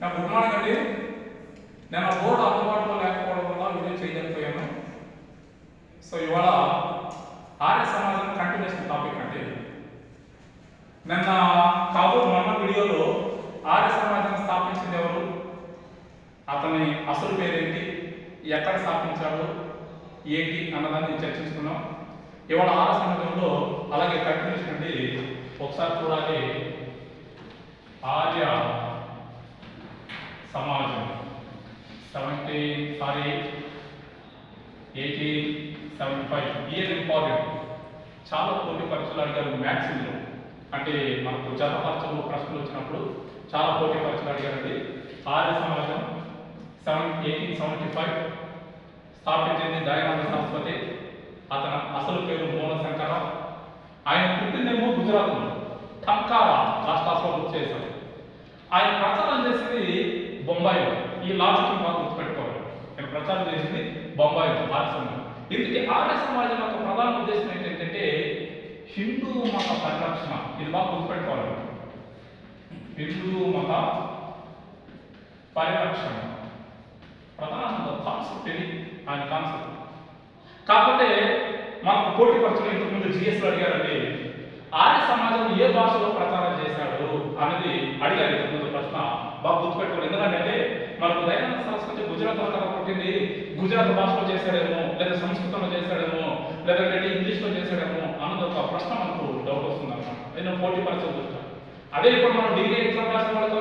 Good morning అండి. నేను board అందుబాటులో లేకపోవడం వల్ల వీడియో చేయలేకపోయాను. సో ఇవాళ ఆర్య సమాజం కంటిన్యూషన్ టాపిక్ అండి. నిన్న మొన్న వీడియోలో ఆర్య సమాజాన్ని స్థాపించింది ఎవరు, అతని అసలు పేరేంటి, ఎక్కడ స్థాపించాడు, ఏంటి అన్నదాన్ని చర్చించుకున్నాం. ఇవాళ ఆర్య సమాజంలో అలాగే కంటిన్యూషన్ అండి. ఒకసారి చూడాలి. ఆర్య సమాజం 1875 ఇయర్ ఇంపార్టెంట్. చాలా పోటీ పరీక్షలు అడిగారు మ్యాథ్స్లో, అంటే మనకు జత పరీక్షలు ప్రశ్నలు వచ్చినప్పుడు చాలా పోటీ పరీక్షలు అడిగారండి. ఆర్య సమాజం 1875 స్థాపించింది దయానంద సరస్వతి. అతని అసలు పేరు మూలశంకర. ఆయన పుట్టిందేమో గుజరాత్లో టంకారా రాష్ట్రాల్లో గుర్తు చేశారు. ఆయన ప్రచారం చేసింది బొంబాయిలో. ఈ లాజిక్ బాగా గుర్తుపెట్టుకోవాలి. ఆయన ప్రచారం చేసింది బొంబాయిలో ఆర్య సమాజం. ఇందుకే ఆర్య సమాజం యొక్క ప్రధాన ఉద్దేశం ఏంటంటే హిందూ మత పరిరక్షణ. ఇది బాగా గుర్తుపెట్టుకోవాలి. హిందూ మత పరిరక్షణ ప్రధానంగా కాన్సెప్ట్. ఇది ఆయన కాన్సెప్ట్. కాకపోతే మనకు పోటీ పరీక్షలు ఇంతకుముందు జిఎస్లో అడిగారండి, ఆర్య సమాజం ఏ భాషలో ప్రచారం చేశాడు అనేది అడిగారు ఇంతకుముందు ప్రశ్న. బాగా గుర్తుపెట్టుకోవాలి. ఎందుకంటే మనకు దయానంద సరస్వతి గుజరాత్ కదా పుట్టింది. గుజరాత్ భాషలో చేశాడేమో, లేదా సంస్కృతంలో చేశాడేమో, లేదంటే ఇంగ్లీష్లో చేశాడేమో అన్నది ఒక ప్రశ్న మనకు డౌట్ వస్తుంది అన్నమాట. నేను పోటీ పరీక్షలు చూస్తాను. అదే ఇప్పుడు మనం డిగ్రీ ఎగ్జామ్ రాసిన వాళ్ళతో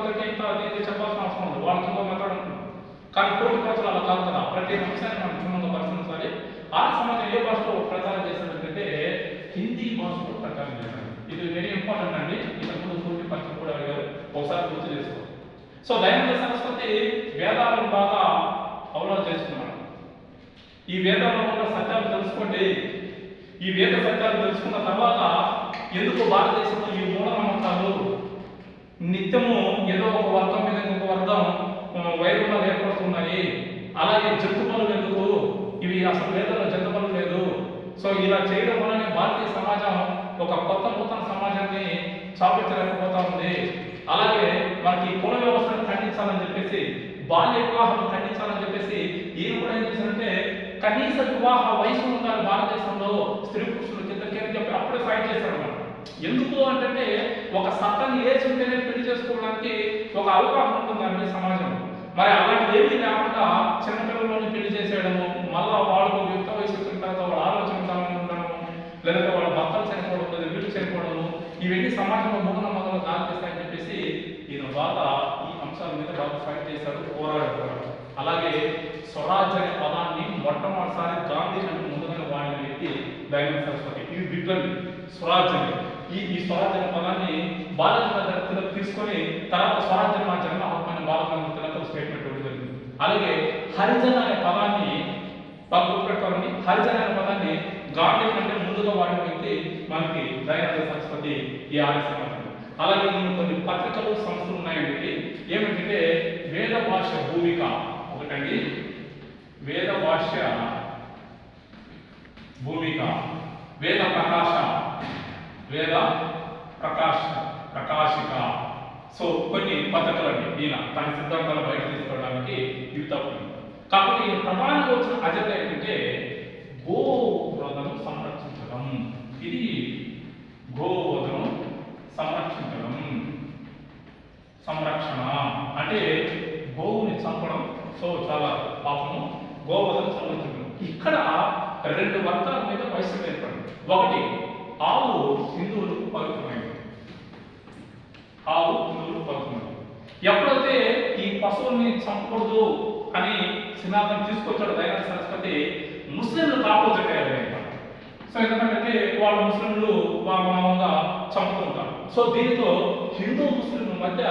చెప్పాల్సిన అవసరం ఉంది. వాళ్ళకి ఇంకో మెథడ్ ఉంటుంది. కానీ పోటీ పరీక్షలు అలా కాదు కదా. ప్రతి అంశాన్ని మనం క్షుణ్ణంగా పరిశీలించాలి. ఆర్య సమాజం ఏ భాషలో ప్రచారం చేశాడంటే హిందీ భాషలో ప్రచారం చేశాడు. ఇది వెరీ ఇంపార్టెంట్ అండి. ఇంతకుముందు పోటీ పరీక్షలు కూడా అడిగారు, ఒకసారి గుర్తు చేసుకోవాలి. సో దయానంద సరస్వతి వేదాలను బాగా అవలోకనం చేసుకున్నాడు. ఈ వేదాల్లో ఉన్న సత్యాలు తెలుసుకోండి. ఈ వేద సత్యాలు తెలుసుకున్న తర్వాత ఎందుకు భారతదేశంలో ఈ మూఢనమ్మకాలు నిత్యము ఏదో ఒక వర్గం మీద ఇంకొక వర్గం వైరంగా ఏర్పడుతున్నాయి, అలాగే జంతు పనులు ఎందుకు, ఇవి అసలు వేదంలో జంతు పనులు లేదు. సో ఇలా చేయడం వల్లనే భారతీయ సమాజం ఒక కొత్త నూతన సమాజాన్ని స్థాపించలేకపోతా ఉంది. అలాగే మనకి కుల వ్యవస్థను ఖండించాలని చెప్పేసి, బాల్య వివాహాలను ఖండించాలని చెప్పేసి ఈయన కూడా ఏం చేశారంటే కనీస వివాహ వయసు ఉండాలి భారతదేశంలో స్త్రీ పురుషులు ఇద్దరికీ అని చెప్పి అప్పుడే ఫైట్ చేశాడు మనం. ఎందుకు అంటే ఒక సట్టని ఏజ్ ఉంటేనే పెళ్లి చేసుకోవడానికి ఒక అవగాహన ఉంటుందండి సమాజం. మరి అలాంటిది ఏమీ లేకుండా చిన్నపిల్లల్లోనే పెళ్లి చేసేయడము, మళ్ళా వాళ్ళకు యుక్త వయసు వచ్చిన తర్వాత వాళ్ళ ఆలోచన విధానం ఉండడము, లేదంటే వాళ్ళ భర్తలు చనిపోవడం, లేదా వీళ్ళు చనిపోవడము, ఇవన్నీ సమాజంలో మూఢనమ్మకాలు దారితీస్తాయని చెప్పేసి ఈయన బాగా ఈ అంశాల మీద బాగా ఫైట్ చేశాడు, పోరాడాడు. అలాగే స్వరాజ్ అనే పదాన్ని మొట్టమొదటిసారి గాంధీ కంటే ముందుగానే వాడిన వ్యక్తి దయానంద సరస్వతి. ఇది బిడ్డలు స్వరాజ్ అని ఈ స్వరాజ్ అనే పదాన్ని బాలగంగాధర తిలక్ తీసుకొని తర్వాత స్వరాజ్ మా జన్మ హక్కు అని బాలగంగాధర తిలక్ స్టేట్మెంట్ ఇవ్వడం జరిగింది. అలాగే హరిజన్ అనే పదాన్ని బాగా గుర్తుపెట్టుకోవాలని, హరిజన్ అనే పదాన్ని గాంధీ కంటే ముందుగా వాడిన వ్యక్తి మనకి దయానంద సరస్వతి ఈ ఆర్య సమాజం. అలాగే కొన్ని పత్రికలు సంస్థలు ఉన్నాయండి. ఏమిటంటే వేద భాష భూమిక ఒకటండి, వేద భాష భూమిక, వేద ప్రకాశ, వేద ప్రకాశిక. సో కొన్ని పద్ధతులు అండి. ఈయన తన సిద్ధాంతాలు బయట తీసుకోవడానికి ఇవి తప్పు. కాబట్టి ప్రధానంగా వచ్చిన అజెండా ఏంటంటే గోవధను సంరక్షించడం. ఇది గోవధను సంరక్షణ అంటే గోవుని చంపడం. సో చాలా పాపము. గోవధను సంరక్షించడం. ఇక్కడ రెండు వర్గాల మీద వైశ్యం ఏర్పడింది. ఒకటి, ఆవు హిందువులకు పవిత్రమైనది. ఆవు హిందువులకు పవిత్రమైనది. ఎప్పుడైతే ఈ పశువుల్ని చంపకూడదు అని సిద్ధాంతం తీసుకొచ్చాడు దయానంద సరస్వతి, ముస్లింలకు ఆపోజిట్ అయ్యారు. సో ఎందుకంటే వాళ్ళు ముస్లింలు మామూలుగా చంపుతుంటారు. సో దీనితో హిందూ ముస్లింల మధ్య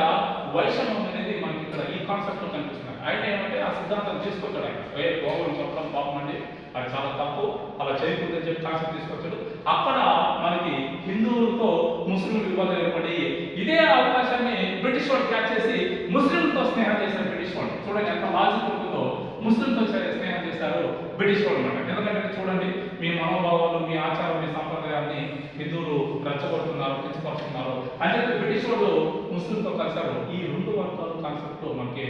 వైషమ్యం అనేది మనకి ఇక్కడ ఈ కాన్సెప్ట్ లో కనిపిస్తుంది. ఆయన ఏమంటే ఆ సిద్ధాంతం తీసుకొచ్చాడు. ఆయన గోవులను చంపడం పాపం అండి, అది చాలా తప్పు, అలా చేయకూడదని చెప్పి కాన్సెప్ట్ తీసుకొచ్చాడు. అక్కడ మనకి హిందువులతో ముస్లింలు వివాదాలు ఏర్పడి ఇదే అవకాశాన్ని బ్రిటిష్ వాళ్ళు క్యాచ్ చేసి ముస్లింలతో స్నేహం చేశారు బ్రిటిష్ వాళ్ళు. చూడండి ఎంత లాజిక్ ఉంటుందో. ముస్లింతో స్నేహం చేశారు బ్రిటిష్ వాళ్ళు అన్నమాట. ఎందుకంటే చూడండి, మీ మనోభావాలు, మీ ఆచారం, మీ సంప్రదాయాన్ని హిందువులు రెచ్చగొడుతున్నారు, కించపరుస్తున్నారు అని చెప్పి బ్రిటిష్ వాళ్ళు ముస్లింతో కలిశారు. ఈ రెండు వర్గాలు కాన్సెప్ట్ మనకి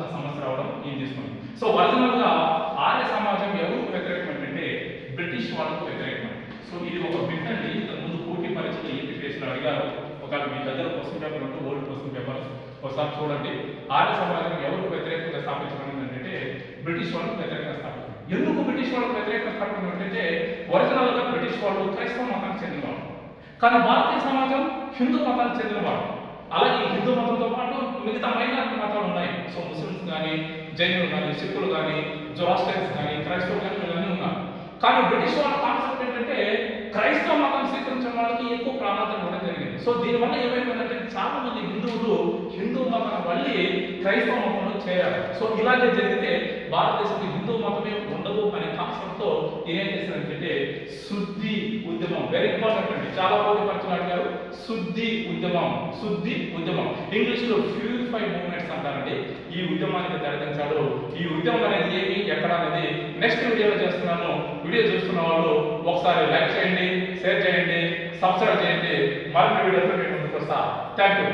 చిన్న సమస్య రావడం ఈయన తీసుకుంది. సో ఒరిజినల్ గా ఆర్య సమాజం ఎవరికి వ్యతిరేకం అంటే బ్రిటిష్ వాళ్ళకు వ్యతిరేకం. సో ఇది ఒక బిట్ అండి. ఇంతకుముందు పోటీ పరీక్షలు ఏపీఎస్లో అడిగారు. ఒకవేళ మీ దగ్గర క్వశ్చన్ పేపర్ ఉంటే ఓల్డ్ క్వశ్చన్ పేపర్ ఒకసారి చూడండి. ఆర్య సమాజం ఎవరికి వ్యతిరేకంగా స్థాపించబడింది అంటే బ్రిటిష్ వాళ్ళకు వ్యతిరేకంగా స్థాపించారు. ఎందుకు బ్రిటిష్ వాళ్ళకు వ్యతిరేకంగా స్థాపించడం అంటే ఒరిజినల్ గా బ్రిటిష్ వాళ్ళు క్రైస్తవ మతానికి చెందినవాడు, కానీ భారతీయ సమాజం హిందూ మతానికి చెందినవాడు. అలాగే హిందూ మతంతో పాటు మిగతా మైనారిటీ మతాలు ఉన్నాయి. సో ముస్లిమ్స్ కానీ, జైనులు కానీ, సిక్కులు కానీ, జొరాస్ట్రియన్స్ కానీ, క్రైస్తవులు కానీ ఇవన్నీ ఉన్నారు. కానీ బ్రిటిష్ వాళ్ళ కాన్సెప్ట్ ఏంటంటే క్రైస్తవ మతం స్వీకరించిన వాళ్ళకి ఎక్కువ ప్రాధాన్యత ఇవ్వడం జరిగింది. సో దీనివల్ల ఏమైపోయిందంటే చాలా మంది హిందువులు హిందూ మతం వల్లి క్రైస్తవ మతంలో చేరారు. సో ఇలాగే జరిగితే భారతదేశంలో హిందూ మతమే ఉండదు అనే కాన్సెప్ట్ తో ఏం చేశారంటే శుద్ధి ఉద్యమం, వెరీ ఇంపార్టెంట్ అండి, చాలా పోటీ పరీక్షలు అడిగారు. శుద్ధి ఉద్యమం, శుద్ధి ఉద్యమం, ఇంగ్లీష్ లో ప్యూరిఫై మూవ్మెంట్స్ అంటారండి. ఈ ఉద్యమానికి తెరదించాడు. ఈ ఉద్యమం అనేది ఏమి ఎక్కడ అనేది నెక్స్ట్ వీడియోలో చేస్తున్నాను. వీడియో చూస్తున్న వాళ్ళు ఒకసారి లైక్ చేయండి, షేర్ చేయండి, సబ్స్క్రైబ్ చేయండి. మరిన్ని వీడియోతో నేను ముందుకు వస్తా. Thank you.